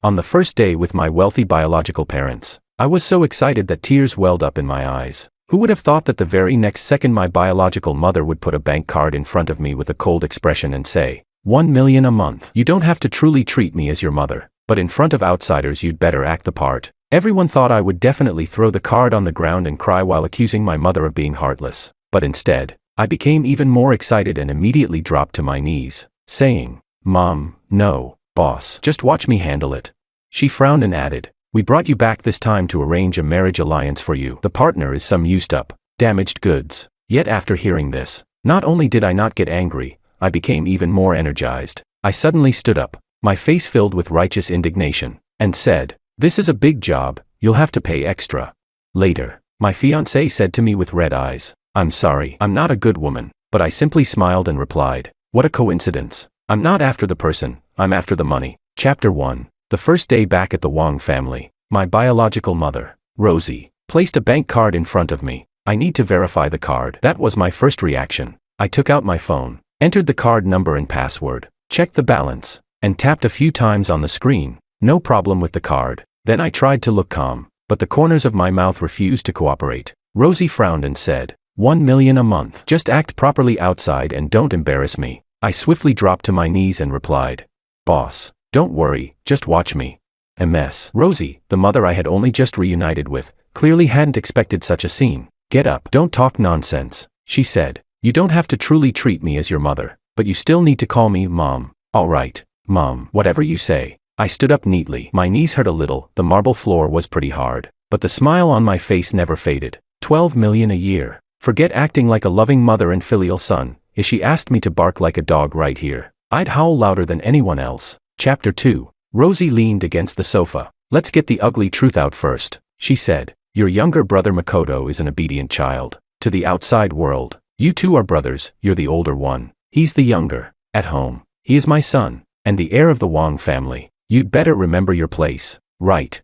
On the first day with my wealthy biological parents, I was so excited that tears welled up in my eyes. Who would have thought that the very next second my biological mother would put a bank card in front of me with a cold expression and say, "1 million a month. You don't have to truly treat me as your mother, but in front of outsiders you'd better act the part." Everyone thought I would definitely throw the card on the ground and cry while accusing my mother of being heartless, but instead, I became even more excited and immediately dropped to my knees, saying, "Mom, no, boss, just watch me handle it." She frowned and added, "We brought you back this time to arrange a marriage alliance for you. The partner is some used up, damaged goods." Yet after hearing this, not only did I not get angry, I became even more energized. I suddenly stood up, my face filled with righteous indignation, and said, "This is a big job, you'll have to pay extra." Later, my fiancé said to me with red eyes, "I'm sorry, I'm not a good woman," but I simply smiled and replied, "What a coincidence. I'm not after the person, I'm after the money." Chapter 1. The first day back at the Wong family, my biological mother, Rosie, placed a bank card in front of me. I need to verify the card. That was my first reaction. I took out my phone, entered the card number and password, checked the balance, and tapped a few times on the screen. No problem with the card. Then I tried to look calm, but the corners of my mouth refused to cooperate. Rosie frowned and said, 1 million a month. Just act properly outside and don't embarrass me. I swiftly dropped to my knees and replied, "Boss, don't worry, just watch me." A mess. Rosie, the mother I had only just reunited with, clearly hadn't expected such a scene. "Get up, don't talk nonsense," she said. "You don't have to truly treat me as your mother, but you still need to call me Mom." "All right, Mom, whatever you say." I stood up neatly. My knees hurt a little, the marble floor was pretty hard, but the smile on my face never faded. 12 million a year. Forget acting like a loving mother and filial son. If she asked me to bark like a dog right here, I'd howl louder than anyone else. Chapter 2. Rosie leaned against the sofa. "Let's get the ugly truth out first," she said. "Your younger brother Makoto is an obedient child. To the outside world, you two are brothers, you're the older one. He's the younger. At home, he is my son, and the heir of the Wong family. You'd better remember your place." Right.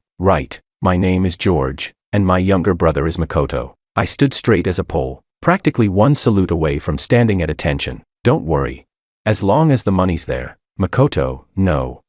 My name is George, and my younger brother is Makoto." I stood straight as a pole, practically one salute away from standing at attention. "Don't worry. As long as the money's there. Makoto, no.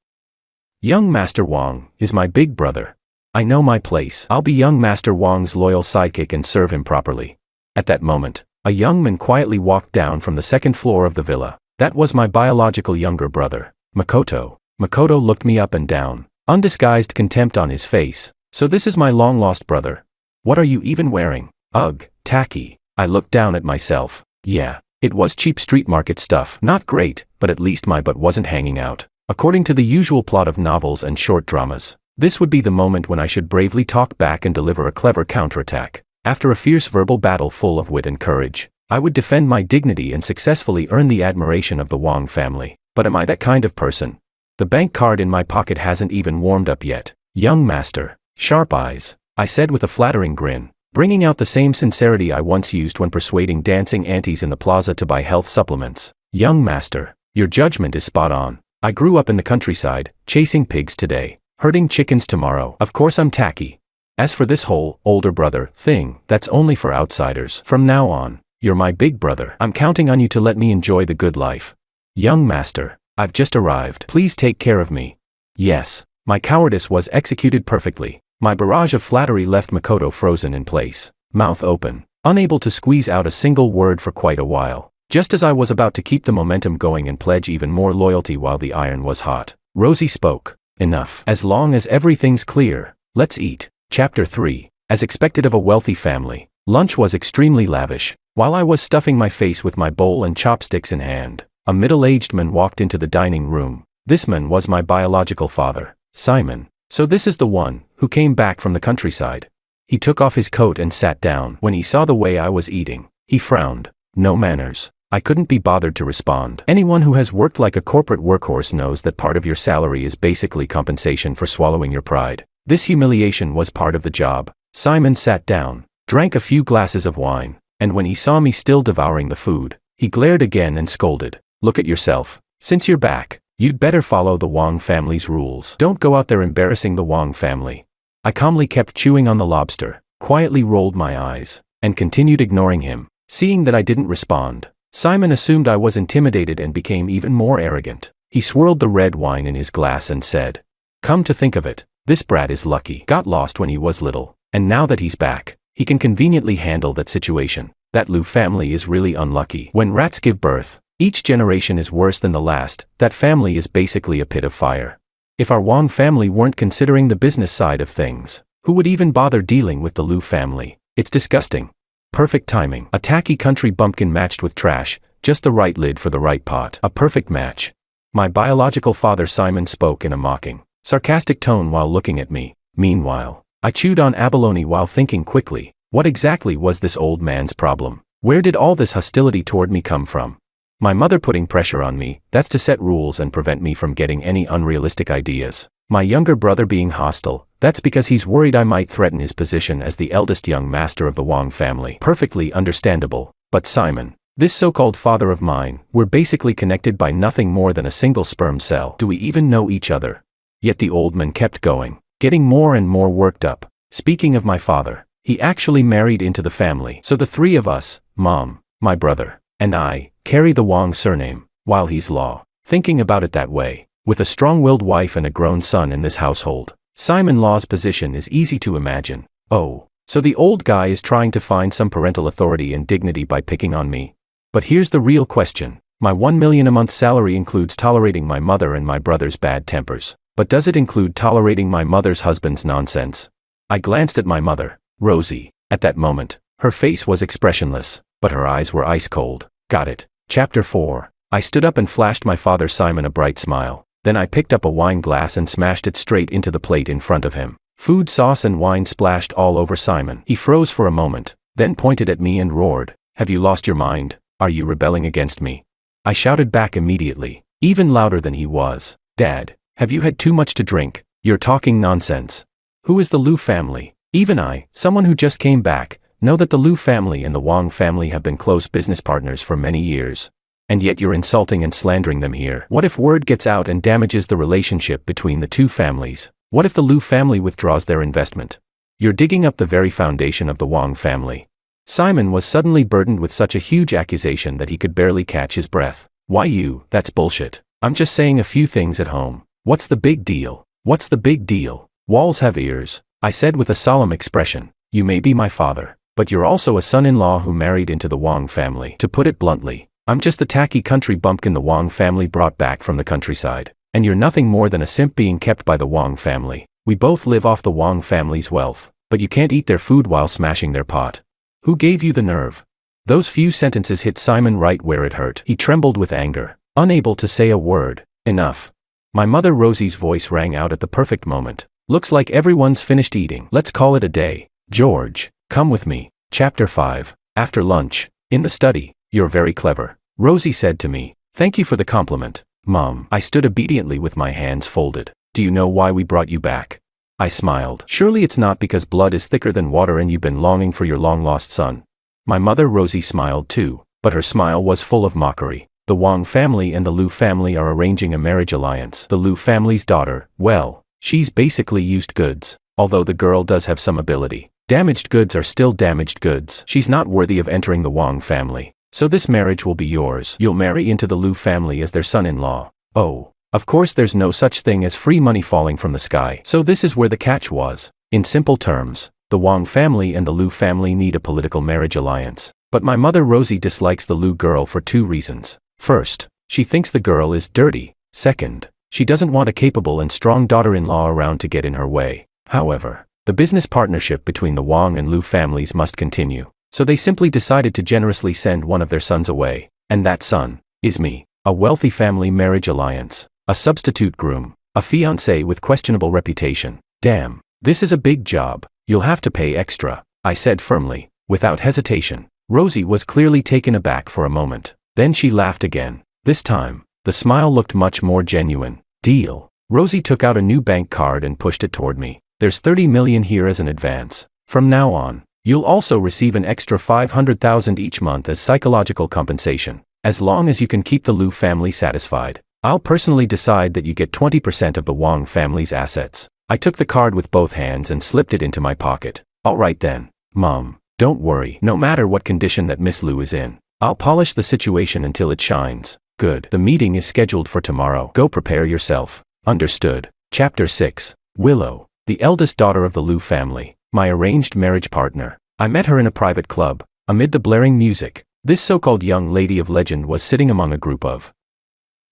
Young Master Wong is my big brother. I know my place. I'll be young Master Wong's loyal sidekick and serve him properly." At that moment, a young man quietly walked down from the second floor of the villa. That was my biological younger brother, Makoto. Makoto looked me up and down, undisguised contempt on his face. "So this is my long-lost brother. What are you even wearing? Ugh, tacky." I looked down at myself. Yeah, it was cheap street market stuff. Not great, but at least my butt wasn't hanging out. According to the usual plot of novels and short dramas, this would be the moment when I should bravely talk back and deliver a clever counterattack. After a fierce verbal battle full of wit and courage, I would defend my dignity and successfully earn the admiration of the Wong family. But am I that kind of person? The bank card in my pocket hasn't even warmed up yet. "Young master, sharp eyes," I said with a flattering grin, bringing out the same sincerity I once used when persuading dancing aunties in the plaza to buy health supplements. "Young master, your judgment is spot on. I grew up in the countryside, chasing pigs today, herding chickens tomorrow. Of course I'm tacky. As for this whole older brother thing, that's only for outsiders. From now on, you're my big brother. I'm counting on you to let me enjoy the good life. Young master, I've just arrived. Please take care of me." Yes, my cowardice was executed perfectly. My barrage of flattery left Makoto frozen in place, mouth open, unable to squeeze out a single word for quite a while. Just as I was about to keep the momentum going and pledge even more loyalty while the iron was hot, Rosie spoke. "Enough. As long as everything's clear, let's eat." Chapter 3. As expected of a wealthy family, lunch was extremely lavish. While I was stuffing my face with my bowl and chopsticks in hand, a middle-aged man walked into the dining room. This man was my biological father, Simon. "So this is the one who came back from the countryside." He took off his coat and sat down. When he saw the way I was eating, he frowned. No manners. I couldn't be bothered to respond. Anyone who has worked like a corporate workhorse knows that part of your salary is basically compensation for swallowing your pride. This humiliation was part of the job. Simon sat down, drank a few glasses of wine, and when he saw me still devouring the food, he glared again and scolded. "Look at yourself. Since you're back, you'd better follow the Wong family's rules. Don't go out there embarrassing the Wong family." I calmly kept chewing on the lobster, quietly rolled my eyes, and continued ignoring him. Seeing that I didn't respond, Simon assumed I was intimidated and became even more arrogant. He swirled the red wine in his glass and said, Come to think of it, this brat is lucky. Got lost when he was little, and now that he's back, he can conveniently handle that situation. That Liu family is really unlucky. When rats give birth, each generation is worse than the last. That family is basically a pit of fire. If our Wang family weren't considering the business side of things, who would even bother dealing with the Liu family? It's disgusting. Perfect timing. A tacky country bumpkin matched with trash, just the right lid for the right pot. A perfect match. My biological father Simon spoke in a mocking, sarcastic tone while looking at me. Meanwhile, I chewed on abalone while thinking quickly, what exactly was this old man's problem? Where did all this hostility toward me come from? My mother putting pressure on me, that's to set rules and prevent me from getting any unrealistic ideas. My younger brother being hostile, that's because he's worried I might threaten his position as the eldest young master of the Wang family. Perfectly understandable. But Simon, this so-called father of mine, we're basically connected by nothing more than a single sperm cell. Do we even know each other? Yet the old man kept going, getting more and more worked up. Speaking of my father, he actually married into the family. So the three of us, Mom, my brother, and I, carry the Wang surname, while he's law. Thinking about it that way, with a strong-willed wife and a grown son in this household, Simon Law's position is easy to imagine. Oh, so the old guy is trying to find some parental authority and dignity by picking on me. But here's the real question. My $1 million a month salary includes tolerating my mother and my brother's bad tempers. But does it include tolerating my mother's husband's nonsense? I glanced at my mother, Rosie. At that moment, her face was expressionless, but her eyes were ice cold. Got it. Chapter 4. I stood up and flashed my father Simon a bright smile. Then I picked up a wine glass and smashed it straight into the plate in front of him. Food, sauce and wine splashed all over Simon. He froze for a moment, then pointed at me and roared, "Have you lost your mind? Are you rebelling against me?" I shouted back immediately, even louder than he was, "Dad, have you had too much to drink? You're talking nonsense. Who is the Liu family?" Even I, someone who just came back, know that the Liu family and the Wang family have been close business partners for many years. And yet you're insulting and slandering them here. What if word gets out and damages the relationship between the two families? What if the Liu family withdraws their investment? You're digging up the very foundation of the Wang family. Simon was suddenly burdened with such a huge accusation that he could barely catch his breath. Why you? That's bullshit. I'm just saying a few things at home. What's the big deal? What's the big deal? Walls have ears, I said with a solemn expression. You may be my father, but you're also a son-in-law who married into the Wang family. To put it bluntly, I'm just the tacky country bumpkin the Wang family brought back from the countryside. And you're nothing more than a simp being kept by the Wang family. We both live off the Wang family's wealth, but you can't eat their food while smashing their pot. Who gave you the nerve? Those few sentences hit Simon right where it hurt. He trembled with anger, unable to say a word. Enough. My mother Rosie's voice rang out at the perfect moment. Looks like everyone's finished eating. Let's call it a day. George, come with me. Chapter 5. After lunch, in the study. You're very clever, Rosie said to me. Thank you for the compliment, Mom. I stood obediently with my hands folded. Do you know why we brought you back? I smiled. Surely it's not because blood is thicker than water and you've been longing for your long-lost son. My mother Rosie smiled too, but her smile was full of mockery. The Wang family and the Liu family are arranging a marriage alliance. The Liu family's daughter, well, she's basically used goods, although the girl does have some ability. Damaged goods are still damaged goods. She's not worthy of entering the Wang family. So this marriage will be yours. You'll marry into the Liu family as their son-in-law. Oh, of course there's no such thing as free money falling from the sky. So this is where the catch was. In simple terms, the Wang family and the Liu family need a political marriage alliance. But my mother Rosie dislikes the Liu girl for 2 reasons. First, she thinks the girl is dirty. Second, she doesn't want a capable and strong daughter-in-law around to get in her way. However, the business partnership between the Wang and Liu families must continue. So they simply decided to generously send one of their sons away. And that son is me. A wealthy family marriage alliance. A substitute groom. A fiancé with questionable reputation. Damn, this is a big job. You'll have to pay extra, I said firmly, without hesitation. Rosie was clearly taken aback for a moment. Then she laughed again. This time, the smile looked much more genuine. Deal. Rosie took out a new bank card and pushed it toward me. There's 30 million here as an advance. From now on, you'll also receive an extra 500,000 each month as psychological compensation. As long as you can keep the Liu family satisfied, I'll personally decide that you get 20% of the Wang family's assets. I took the card with both hands and slipped it into my pocket. All right then, Mom, don't worry. No matter what condition that Miss Liu is in, I'll polish the situation until it shines. Good. The meeting is scheduled for tomorrow. Go prepare yourself. Understood. Chapter 6. Willow, the eldest daughter of the Liu family, my arranged marriage partner. I met her in a private club. Amid the blaring music, this so-called young lady of legend was sitting among a group of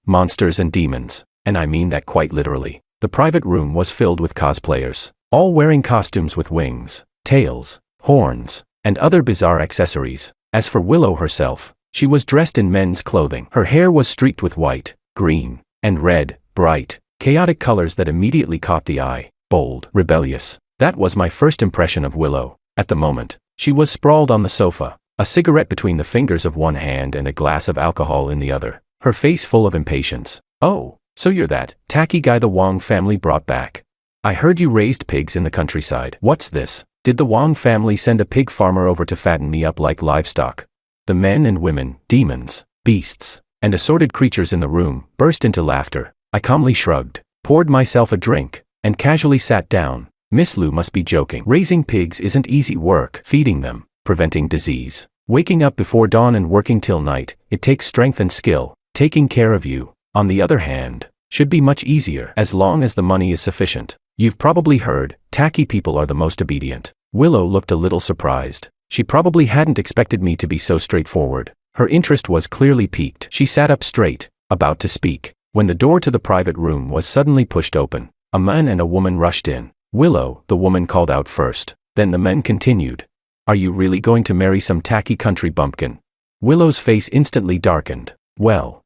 monsters and demons, and I mean that quite literally. The private room was filled with cosplayers, all wearing costumes with wings, tails, horns, and other bizarre accessories. As for Willow herself, she was dressed in men's clothing. Her hair was streaked with white, green, and red, bright, chaotic colors that immediately caught the eye. Bold, rebellious. That was my first impression of Willow. At the moment, she was sprawled on the sofa, a cigarette between the fingers of one hand and a glass of alcohol in the other, her face full of impatience. "Oh, so you're that tacky guy the Wang family brought back. I heard you raised pigs in the countryside. What's this? Did the Wang family send a pig farmer over to fatten me up like livestock?" The men and women, demons, beasts, and assorted creatures in the room burst into laughter. I calmly shrugged, poured myself a drink, and casually sat down. Miss Liu must be joking. Raising pigs isn't easy work. Feeding them, preventing disease, waking up before dawn and working till night, it takes strength and skill. Taking care of you, on the other hand, should be much easier as long as the money is sufficient. You've probably heard, tacky people are the most obedient. Willow looked a little surprised. She probably hadn't expected me to be so straightforward. Her interest was clearly piqued. She sat up straight, about to speak, when the door to the private room was suddenly pushed open. A man and a woman rushed in. "Willow," the woman called out first. Then the men continued. "Are you really going to marry some tacky country bumpkin?" Willow's face instantly darkened. Well,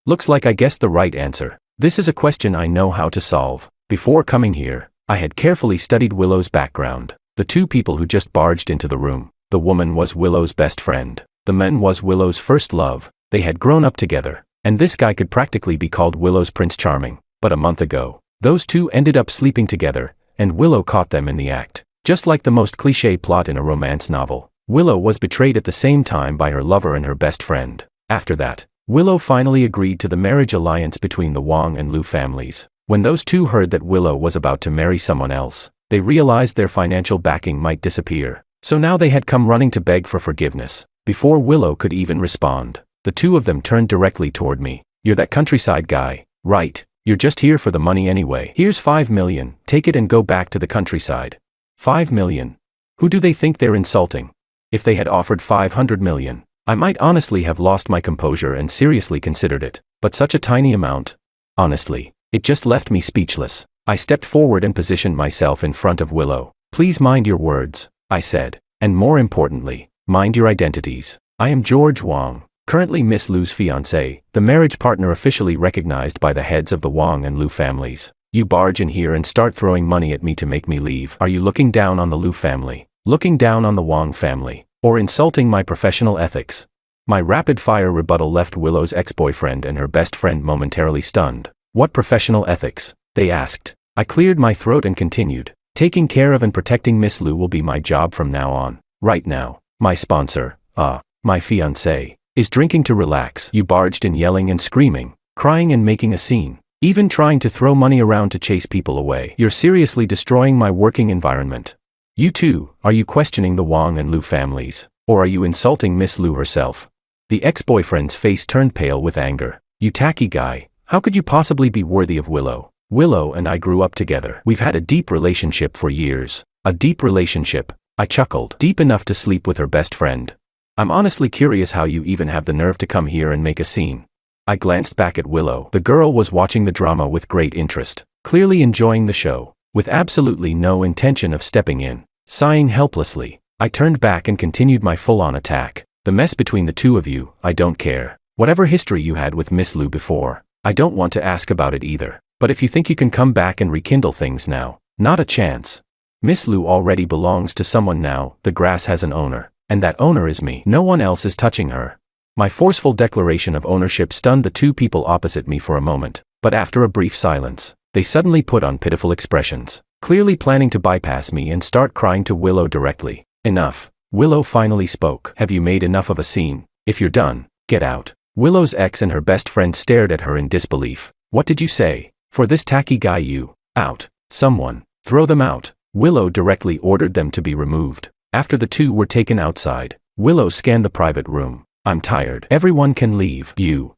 looks like I guessed the right answer. This is a question I know how to solve. Before coming here, I had carefully studied Willow's background. The two people who just barged into the room, the woman was Willow's best friend. The man was Willow's first love. They had grown up together, and this guy could practically be called Willow's Prince Charming. But a month ago, those two ended up sleeping together, and Willow caught them in the act. Just like the most cliché plot in a romance novel, Willow was betrayed at the same time by her lover and her best friend. After that, Willow finally agreed to the marriage alliance between the Wang and Liu families. When those two heard that Willow was about to marry someone else, they realized their financial backing might disappear. So now they had come running to beg for forgiveness. Before Willow could even respond, the two of them turned directly toward me. "You're that countryside guy, right? You're just here for the money anyway. Here's 5 million, take it and go back to the countryside." 5 million? Who do they think they're insulting? If they had offered 500 million, I might honestly have lost my composure and seriously considered it. But such a tiny amount? Honestly, it just left me speechless. I stepped forward and positioned myself in front of Willow. "Please mind your words," I said, "and more importantly, mind your identities. I am George Wang, currently Miss Liu's fiancé, the marriage partner officially recognized by the heads of the Wang and Liu families. You barge in here and start throwing money at me to make me leave. Are you looking down on the Liu family, looking down on the Wang family, or insulting my professional ethics?" My rapid-fire rebuttal left Willow's ex-boyfriend and her best friend momentarily stunned. "What professional ethics?" they asked. I cleared my throat and continued. "Taking care of and protecting Miss Liu will be my job from now on. Right now, my sponsor, my fiancé, is drinking to relax." You barged in yelling and screaming, crying and making a scene, even trying to throw money around to chase people away. You're seriously destroying my working environment. You too, are you questioning the Wang and Liu families, or are you insulting Miss Liu herself? The ex-boyfriend's face turned pale with anger. "You tacky guy, how could you possibly be worthy of Willow? Willow and I grew up together. We've had a deep relationship for years." "A deep relationship?" I chuckled. "Deep enough to sleep with her best friend. I'm honestly curious how you even have the nerve to come here and make a scene." I glanced back at Willow. The girl was watching the drama with great interest, clearly enjoying the show, with absolutely no intention of stepping in. Sighing helplessly, I turned back and continued my full-on attack. "The mess between the two of you, I don't care. Whatever history you had with Miss Liu before, I don't want to ask about it either. But if you think you can come back and rekindle things now, not a chance. Miss Liu already belongs to someone now. The grass has an owner, and that owner is me. No one else is touching her." My forceful declaration of ownership stunned the two people opposite me for a moment, but after a brief silence, they suddenly put on pitiful expressions, clearly planning to bypass me and start crying to Willow directly. "Enough." Willow finally spoke. "Have you made enough of a scene? If you're done, get out." Willow's ex and her best friend stared at her in disbelief. "What did you say? For this tacky guy you, out. Someone, throw them out." Willow directly ordered them to be removed. After the two were taken outside, Willow scanned the private room. "I'm tired. Everyone can leave. You,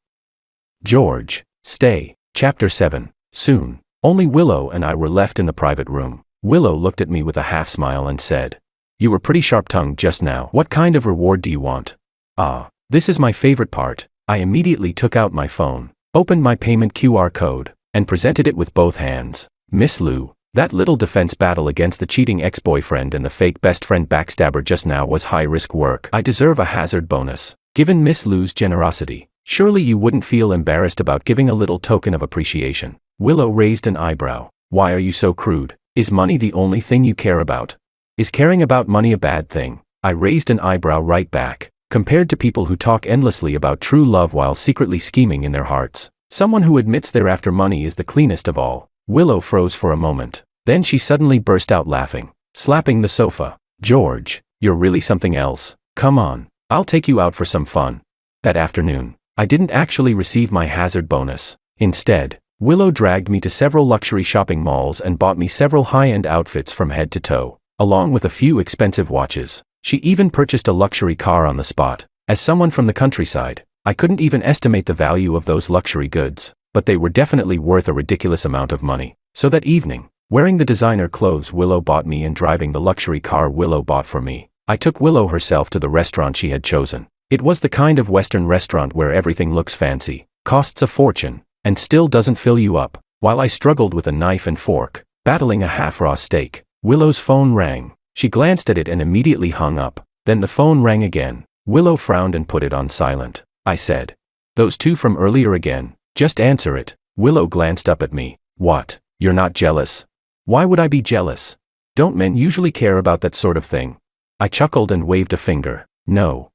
George, stay." Chapter 7. Soon, Only Willow and I were left in the private room. Willow looked at me with a half smile and said, "You were pretty sharp-tongued just now. What kind of reward do you want?" Ah, this is my favorite part. I immediately took out my phone, opened my payment QR code, and presented it with both hands. "Miss Lou, that little defense battle against the cheating ex-boyfriend and the fake best friend backstabber just now was high-risk work. I deserve a hazard bonus. Given Miss Lou's generosity, surely you wouldn't feel embarrassed about giving a little token of appreciation." Willow raised an eyebrow. "Why are you so crude? Is money the only thing you care about? Is caring about money a bad thing?" I raised an eyebrow right back. Compared to people who talk endlessly about true love while secretly scheming in their hearts, someone who admits they're after money is the cleanest of all. Willow froze for a moment. Then she suddenly burst out laughing, slapping the sofa. "George, you're really something else. Come on, I'll take you out for some fun." That afternoon, I didn't actually receive my hazard bonus. Instead, Willow dragged me to several luxury shopping malls and bought me several high-end outfits from head to toe, along with a few expensive watches. She even purchased a luxury car on the spot. As someone from the countryside, I couldn't even estimate the value of those luxury goods, but they were definitely worth a ridiculous amount of money. So that evening, wearing the designer clothes Willow bought me and driving the luxury car Willow bought for me, I took Willow herself to the restaurant she had chosen. It was the kind of Western restaurant where everything looks fancy, costs a fortune, and still doesn't fill you up. While I struggled with a knife and fork, battling a half-raw steak, Willow's phone rang. She glanced at it and immediately hung up. Then the phone rang again. Willow frowned and put it on silent. I said, "Those two from earlier again. Just answer it." Willow glanced up at me. "What? You're not jealous?" "Why would I be jealous? Don't men usually care about that sort of thing?" I chuckled and waved a finger. No,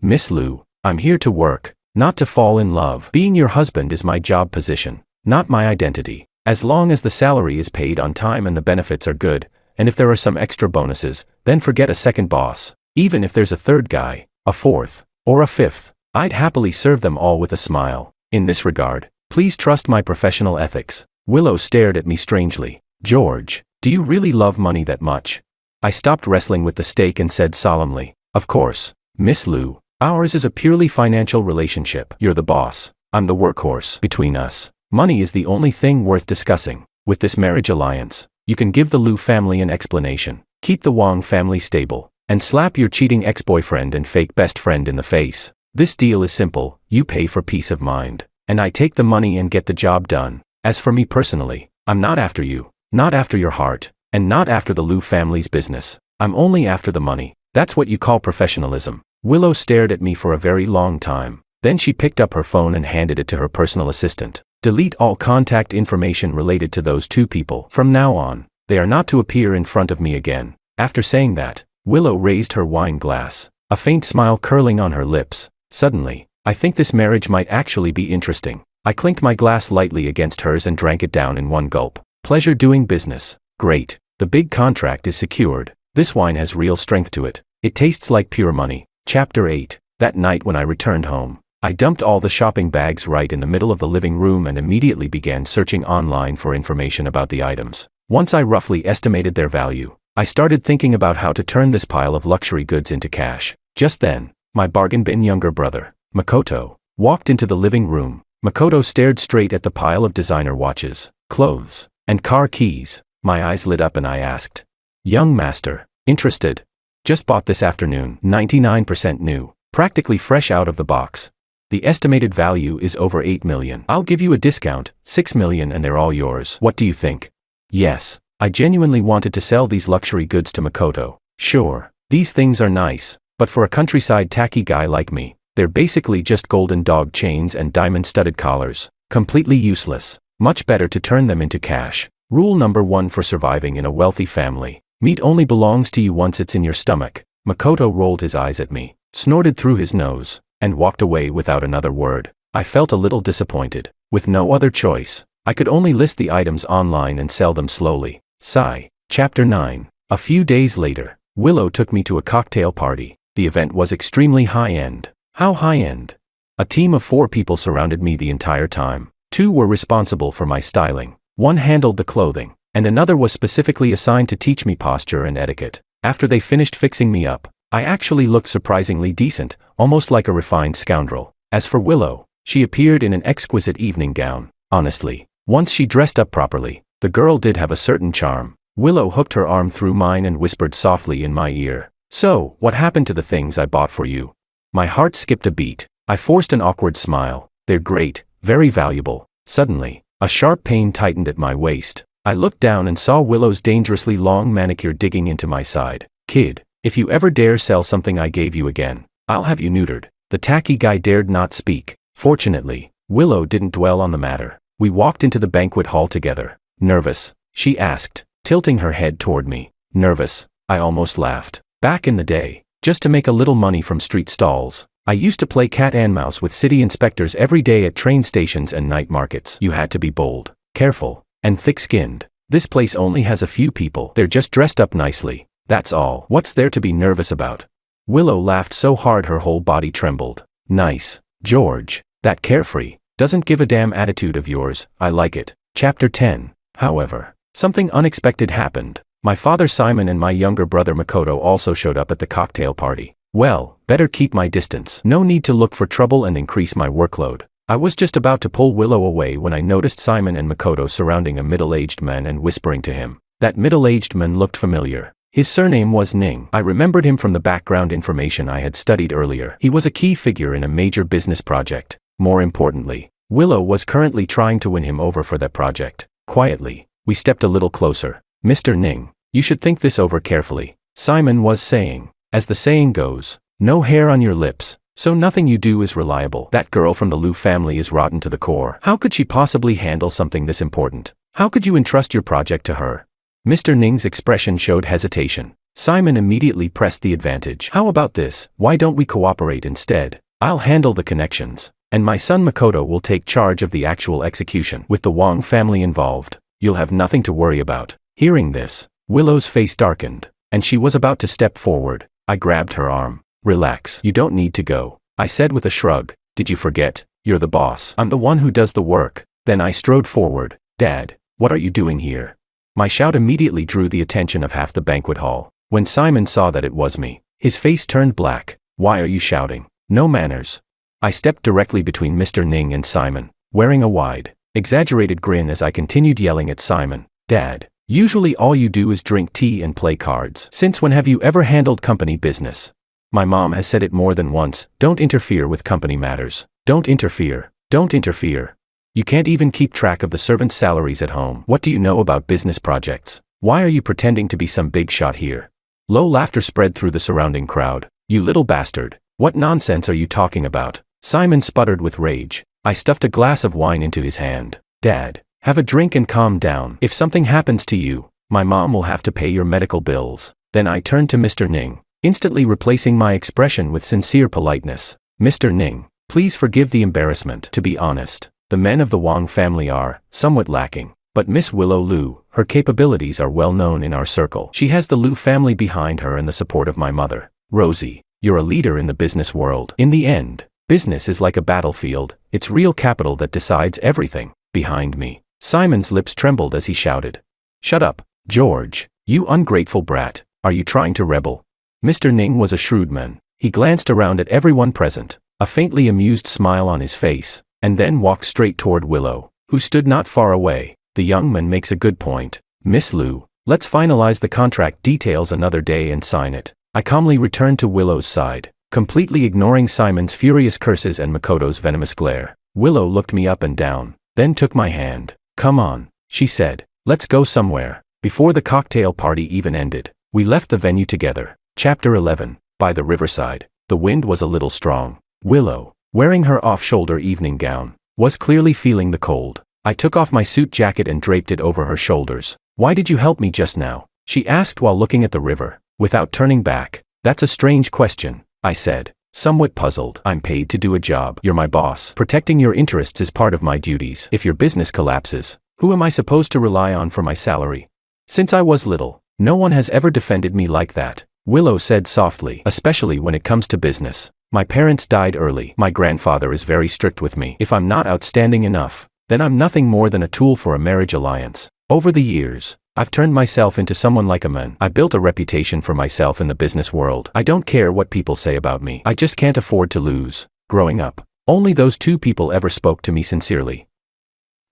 Miss Lou, I'm here to work, not to fall in love. Being your husband is my job position, not my identity. As long as the salary is paid on time and the benefits are good, and if there are some extra bonuses, then forget a second boss. Even if there's a third guy, a fourth, or a fifth, I'd happily serve them all with a smile. In this regard, please trust my professional ethics. Willow stared at me strangely. "George, do you really love money that much?" I stopped wrestling with the steak and said solemnly, "Of course, Miss Lou. Ours is a purely financial relationship. You're the boss, I'm the workhorse. Between us, money is the only thing worth discussing. With this marriage alliance, you can give the Lou family an explanation, keep the Wong family stable, and slap your cheating ex-boyfriend and fake best friend in the face. This deal is simple. You pay for peace of mind, and I take the money and get the job done. As for me personally, I'm not after you, not after your heart, and not after the Lou family's business. I'm only after the money. That's what you call professionalism." Willow stared at me for a very long time. Then she picked up her phone and handed it to her personal assistant. "Delete all contact information related to those two people. From now on, they are not to appear in front of me again." After saying that, Willow raised her wine glass, a faint smile curling on her lips. Suddenly, I think this marriage might actually be interesting. I clinked my glass lightly against hers and drank it down in one gulp. Pleasure doing business. Great. The big contract is secured. This wine has real strength to it. It tastes like pure money. Chapter 8. That night when I returned home, I dumped all the shopping bags right in the middle of the living room and immediately began searching online for information about the items. Once I roughly estimated their value, I started thinking about how to turn this pile of luxury goods into cash. Just then, my bargain bin younger brother, Makoto, walked into the living room. Makoto stared straight at the pile of designer watches, clothes, and car keys. My eyes lit up and I asked, "Young master, interested? Just bought this afternoon, 99% new, practically fresh out of the box. The estimated value is over 8 million. I'll give you a discount, 6 million, and they're all yours. What do you think?" Yes, I genuinely wanted to sell these luxury goods to Makoto. Sure, these things are nice, but for a countryside tacky guy like me, they're basically just golden dog chains and diamond-studded collars. Completely useless. Much better to turn them into cash. Rule number 1 for surviving in a wealthy family. Meat only belongs to you once it's in your stomach. Makoto rolled his eyes at me, snorted through his nose, and walked away without another word. I felt a little disappointed. With no other choice, I could only list the items online and sell them slowly. Sigh. Chapter 9. A few days later, Willow took me to a cocktail party. The event was extremely high-end. How high-end? A team of 4 people surrounded me the entire time. 2 were responsible for my styling. 1 handled the clothing, and another was specifically assigned to teach me posture and etiquette. After they finished fixing me up, I actually looked surprisingly decent, almost like a refined scoundrel. As for Willow, she appeared in an exquisite evening gown. Honestly, Once she dressed up properly, the girl did have a certain charm. Willow hooked her arm through mine and whispered softly in my ear, "So, what happened to the things I bought for you?" My heart skipped a beat. I forced an awkward smile. "They're great, very valuable." Suddenly, a sharp pain tightened at my waist. I looked down and saw Willow's dangerously long manicure digging into my side. "Kid, if you ever dare sell something I gave you again, I'll have you neutered." The tacky guy dared not speak. Fortunately, Willow didn't dwell on the matter. We walked into the banquet hall together. "Nervous?" she asked, tilting her head toward me. "Nervous?" I almost laughed. Back in the day, just to make a little money from street stalls, I used to play cat and mouse with city inspectors every day at train stations and night markets. You had to be bold, careful, and thick-skinned. This place only has a few people. They're just dressed up nicely. That's all. What's there to be nervous about? Willow laughed so hard her whole body trembled. "Nice, George. That carefree, doesn't give a damn attitude of yours, I like it." Chapter 10. However, something unexpected happened. My father Simon and my younger brother Makoto also showed up at the cocktail party. Well, better keep my distance. No need to look for trouble and increase my workload. I was just about to pull Willow away when I noticed Simon and Makoto surrounding a middle-aged man and whispering to him. That middle-aged man looked familiar. His surname was Ning. I remembered him from the background information I had studied earlier. He was a key figure in a major business project. More importantly, Willow was currently trying to win him over for that project. Quietly, we stepped a little closer. "Mr. Ning, you should think this over carefully," Simon was saying. "As the saying goes, no hair on your lips, so nothing you do is reliable. That girl from the Liu family is rotten to the core. How could she possibly handle something this important? How could you entrust your project to her?" Mr. Ning's expression showed hesitation. Simon immediately pressed the advantage. "How about this? Why don't we cooperate instead? I'll handle the connections, and my son Makoto will take charge of the actual execution. With the Wang family involved, you'll have nothing to worry about." Hearing this, Willow's face darkened, and she was about to step forward. I grabbed her arm. "Relax, you don't need to go," I said with a shrug. "Did you forget? You're the boss. I'm the one who does the work." Then I strode forward. "Dad, what are you doing here?" My shout immediately drew the attention of half the banquet hall. When Simon saw that it was me, his face turned black. "Why are you shouting? No manners." I stepped directly between Mr. Ning and Simon, wearing a wide, exaggerated grin as I continued yelling at Simon. "Dad, usually all you do is drink tea and play cards. Since when have you ever handled company business? My mom has said it more than once, don't interfere with company matters. Don't interfere. Don't interfere. You can't even keep track of the servants' salaries at home. What do you know about business projects? Why are you pretending to be some big shot here?" Low laughter spread through the surrounding crowd. "You little bastard. What nonsense are you talking about?" Simon sputtered with rage. I stuffed a glass of wine into his hand. "Dad, have a drink and calm down. If something happens to you, my mom will have to pay your medical bills." Then I turned to Mr. Ning, instantly replacing my expression with sincere politeness. "Mr. Ning, please forgive the embarrassment. To be honest, the men of the Wang family are somewhat lacking. But Miss Willow Liu, her capabilities are well known in our circle. She has the Liu family behind her and the support of my mother. Rosie, you're a leader in the business world. In the end, business is like a battlefield. It's real capital that decides everything." Behind me, Simon's lips trembled as he shouted. "Shut up, George, you ungrateful brat. Are you trying to rebel?" Mr. Ning was a shrewd man. He glanced around at everyone present, a faintly amused smile on his face, and then walked straight toward Willow, who stood not far away. "The young man makes a good point. Miss Liu, let's finalize the contract details another day and sign it." I calmly returned to Willow's side, completely ignoring Simon's furious curses and Makoto's venomous glare. Willow looked me up and down, then took my hand. "Come on," she said. "Let's go somewhere." Before the cocktail party even ended, we left the venue together. Chapter 11. By the riverside. The wind was a little strong. Willow, wearing her off-shoulder evening gown, was clearly feeling the cold. I took off my suit jacket and draped it over her shoulders. "Why did you help me just now?" she asked while looking at the river, without turning back. "That's a strange question," I said, somewhat puzzled. "I'm paid to do a job. You're my boss. Protecting your interests is part of my duties. If your business collapses, who am I supposed to rely on for my salary? Since I was little, no one has ever defended me like that," Willow said softly. "Especially when it comes to business. My parents died early. My grandfather is very strict with me. If I'm not outstanding enough, then I'm nothing more than a tool for a marriage alliance. Over the years, I've turned myself into someone like a man. I built a reputation for myself in the business world. I don't care what people say about me. I just can't afford to lose." Growing up, only those two people ever spoke to me sincerely.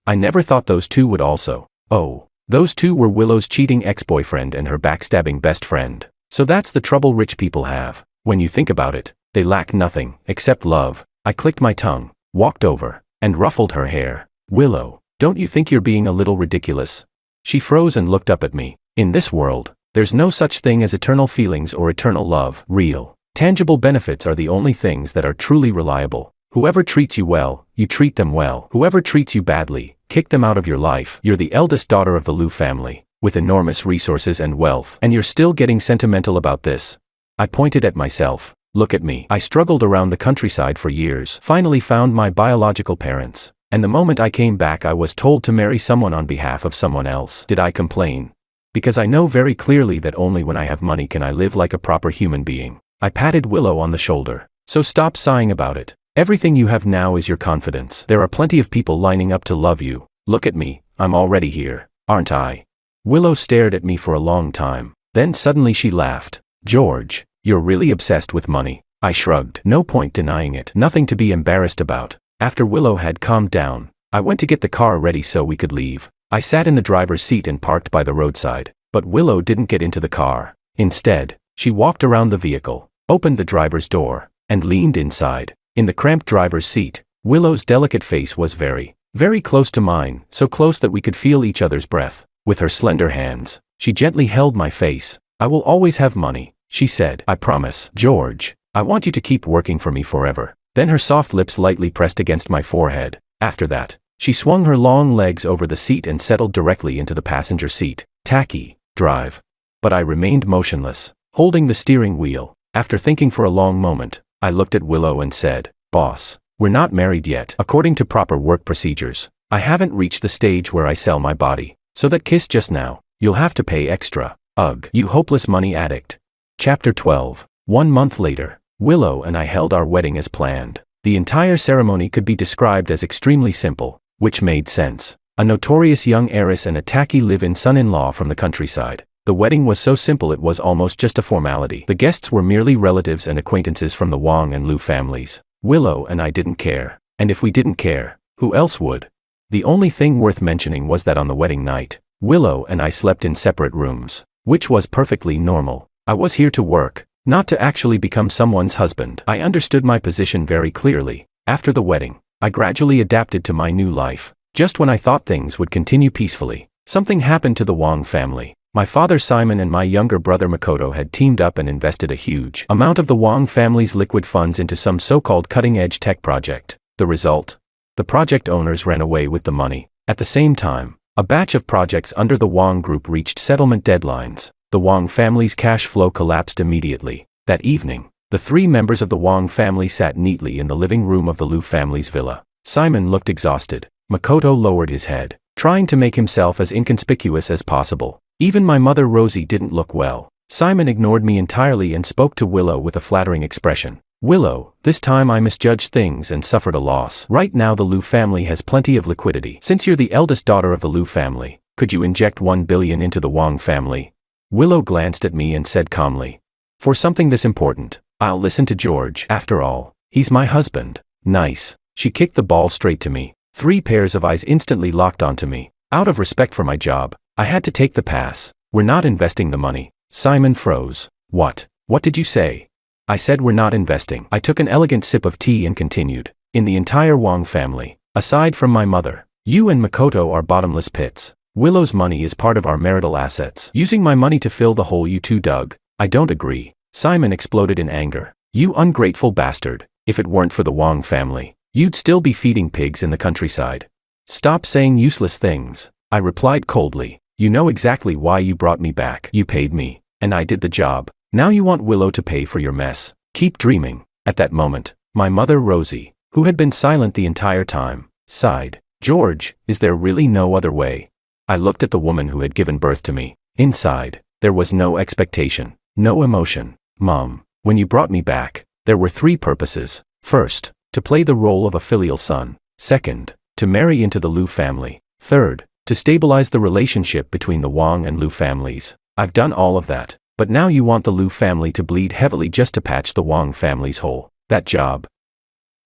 I never thought those two would also. Oh, those two were Willow's cheating ex-boyfriend and her backstabbing best friend. So that's the trouble rich people have. When you think about it, they lack nothing except love. I clicked my tongue, walked over, and ruffled her hair. Willow, don't you think you're being a little ridiculous? She froze and looked up at me. In this world, there's no such thing as eternal feelings or eternal love. Real, tangible benefits are the only things that are truly reliable. Whoever treats you well, you treat them well. Whoever treats you badly, kick them out of your life. You're the eldest daughter of the Liu family, with enormous resources and wealth, and you're still getting sentimental about this. I pointed at myself. Look at me. I struggled around the countryside for years, finally found my biological parents, and the moment I came back I was told to marry someone on behalf of someone else. Did I complain? Because I know very clearly that only when I have money can I live like a proper human being. I patted Willow on the shoulder. So stop sighing about it. Everything you have now is your confidence. There are plenty of people lining up to love you. Look at me, I'm already here, aren't I? Willow stared at me for a long time. Then suddenly she laughed. George, you're really obsessed with money. I shrugged. No point denying it. Nothing to be embarrassed about. After Willow had calmed down, I went to get the car ready so we could leave. I sat in the driver's seat and parked by the roadside. But Willow didn't get into the car. Instead, she walked around the vehicle, opened the driver's door, and leaned inside. In the cramped driver's seat, Willow's delicate face was very, very close to mine, so close that we could feel each other's breath. With her slender hands, she gently held my face. I will always have money, she said. I promise. George, I want you to keep working for me forever. Then her soft lips lightly pressed against my forehead. After that, she swung her long legs over the seat and settled directly into the passenger seat. Tacky, drive. But I remained motionless, holding the steering wheel. After thinking for a long moment, I looked at Willow and said, Boss, we're not married yet. According to proper work procedures, I haven't reached the stage where I sell my body. So that kiss just now, you'll have to pay extra. Ugh, you hopeless money addict. Chapter 12. 1 month later, Willow and I held our wedding as planned. The entire ceremony could be described as extremely simple, which made sense. A notorious young heiress and a tacky live-in son-in-law from the countryside. The wedding was so simple it was almost just a formality. The guests were merely relatives and acquaintances from the Wang and Liu families. Willow and I didn't care. And if we didn't care, who else would? The only thing worth mentioning was that on the wedding night, Willow and I slept in separate rooms, which was perfectly normal. I was here to work, not to actually become someone's husband. I understood my position very clearly. After the wedding, I gradually adapted to my new life. Just when I thought things would continue peacefully, something happened to the Wang family. My father Simon and my younger brother Makoto had teamed up and invested a huge amount of the Wang family's liquid funds into some so-called cutting-edge tech project. The result? The project owners ran away with the money. At the same time, a batch of projects under the Wang group reached settlement deadlines. The Wang family's cash flow collapsed immediately. That evening, the 3 members of the Wang family sat neatly in the living room of the Liu family's villa. Simon looked exhausted. Makoto lowered his head, trying to make himself as inconspicuous as possible. Even my mother Rosie didn't look well. Simon ignored me entirely and spoke to Willow with a flattering expression. Willow, this time I misjudged things and suffered a loss. Right now the Liu family has plenty of liquidity. Since you're the eldest daughter of the Liu family, could you inject 1 billion into the Wang family? Willow glanced at me and said calmly, for something this important, I'll listen to George. After all, he's my husband. Nice. She kicked the ball straight to me. 3 pairs of eyes instantly locked onto me. Out of respect for my job, I had to take the pass. We're not investing the money. Simon froze. What? What did you say? I said we're not investing. I took an elegant sip of tea and continued. In the entire Wang family, aside from my mother, you and Makoto are bottomless pits. Willow's money is part of our marital assets. Using my money to fill the hole you two dug. I don't agree. Simon exploded in anger. You ungrateful bastard. If it weren't for the Wang family, you'd still be feeding pigs in the countryside. Stop saying useless things. I replied coldly. You know exactly why you brought me back. You paid me, and I did the job. Now you want Willow to pay for your mess. Keep dreaming. At that moment, my mother Rosie, who had been silent the entire time, sighed. George, is there really no other way? I looked at the woman who had given birth to me. Inside, there was no expectation, no emotion. Mom, when you brought me back, there were 3 purposes. First, to play the role of a filial son. Second, to marry into the Liu family. Third, to stabilize the relationship between the Wang and Liu families. I've done all of that, but now you want the Liu family to bleed heavily just to patch the Wang family's hole. That job,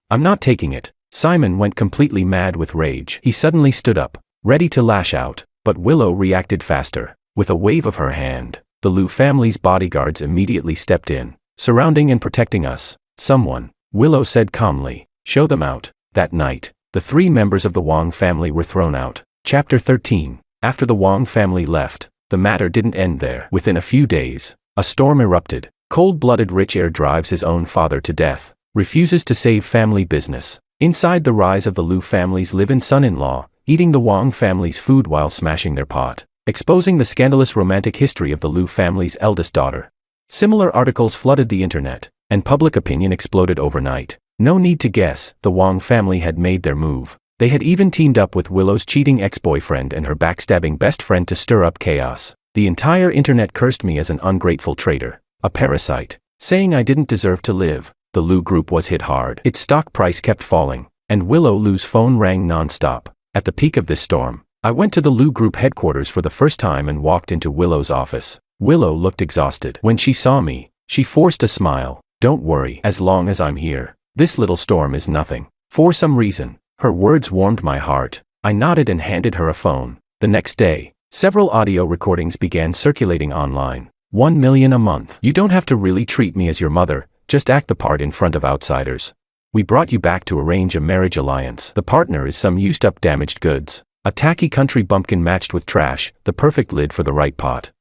I'm not taking it. Simon went completely mad with rage. He suddenly stood up, ready to lash out, but Willow reacted faster. With a wave of her hand, the Liu family's bodyguards immediately stepped in, surrounding and protecting us. Someone, Willow said calmly, show them out. That night, the 3 members of the Wang family were thrown out. Chapter 13. After the Wang family left, the matter didn't end there. Within a few days, a storm erupted. Cold-blooded rich heir drives his own father to death, refuses to save family business. Inside, the rise of the Liu family's live-in son-in-law, eating the Wang family's food while smashing their pot, exposing the scandalous romantic history of the Liu family's eldest daughter. Similar articles flooded the internet, and public opinion exploded overnight. No need to guess, the Wang family had made their move. They had even teamed up with Willow's cheating ex-boyfriend and her backstabbing best friend to stir up chaos. The entire internet cursed me as an ungrateful traitor, a parasite, saying I didn't deserve to live. The Liu group was hit hard. Its stock price kept falling, and Willow Liu's phone rang non-stop. At the peak of this storm, I went to the Liu group headquarters for the first time and walked into Willow's office. Willow looked exhausted. When she saw me, she forced a smile. Don't worry, as long as I'm here, this little storm is nothing. For some reason, her words warmed my heart. I nodded and handed her a phone. The next day, several audio recordings began circulating online. 1 million a month. You don't have to really treat me as your mother, just act the part in front of outsiders. We brought you back to arrange a marriage alliance. The partner is some used-up damaged goods. A tacky country bumpkin matched with trash, the perfect lid for the right pot.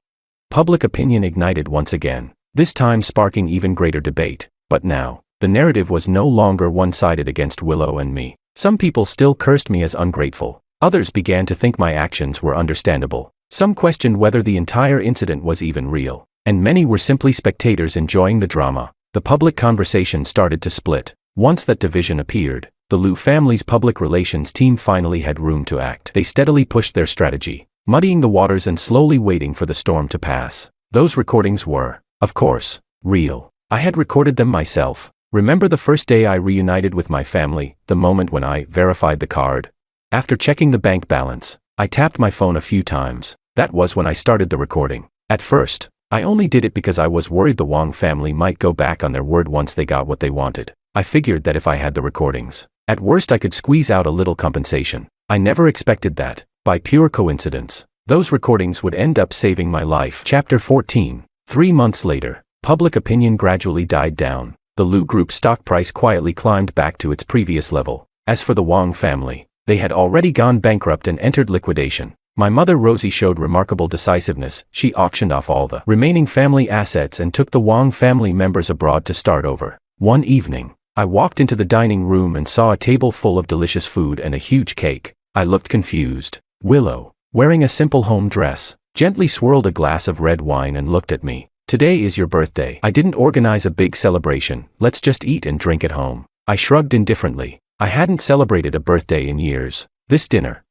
Public opinion ignited once again, this time sparking even greater debate. But now, the narrative was no longer one-sided against Willow and me. Some people still cursed me as ungrateful. Others began to think my actions were understandable. Some questioned whether the entire incident was even real. And many were simply spectators enjoying the drama. The public conversation started to split. Once that division appeared, the Liu family's public relations team finally had room to act. They steadily pushed their strategy, muddying the waters and slowly waiting for the storm to pass. Those recordings were, of course, real. I had recorded them myself. Remember the first day I reunited with my family, the moment when I verified the card? After checking the bank balance, I tapped my phone a few times. That was when I started the recording. At first, I only did it because I was worried the Wang family might go back on their word once they got what they wanted. I figured that if I had the recordings, at worst I could squeeze out a little compensation. I never expected that, by pure coincidence, those recordings would end up saving my life. Chapter 14. 3 months later, public opinion gradually died down. The Liu group stock price quietly climbed back to its previous level. As for the Wang family, they had already gone bankrupt and entered liquidation. My mother Rosie showed remarkable decisiveness. She auctioned off all the remaining family assets and took the Wang family members abroad to start over. One evening, I walked into the dining room and saw a table full of delicious food and a huge cake. I looked confused. Willow, wearing a simple home dress, gently swirled a glass of red wine and looked at me. Today is your birthday. I didn't organize a big celebration. Let's just eat and drink at home. I shrugged indifferently. I hadn't celebrated a birthday in years. This dinner,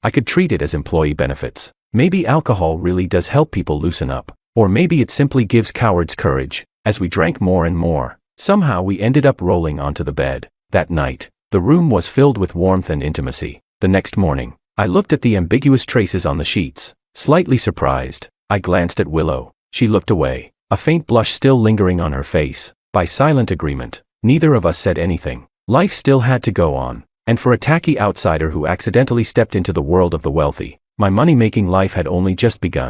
I could treat it as employee benefits. Maybe alcohol really does help people loosen up. Or maybe it simply gives cowards courage. As we drank more and more, somehow we ended up rolling onto the bed. That night, the room was filled with warmth and intimacy. The next morning, I looked at the ambiguous traces on the sheets. Slightly surprised, I glanced at Willow. She looked away, a faint blush still lingering on her face. By silent agreement, neither of us said anything. Life still had to go on. And for a tacky outsider who accidentally stepped into the world of the wealthy, my money-making life had only just begun.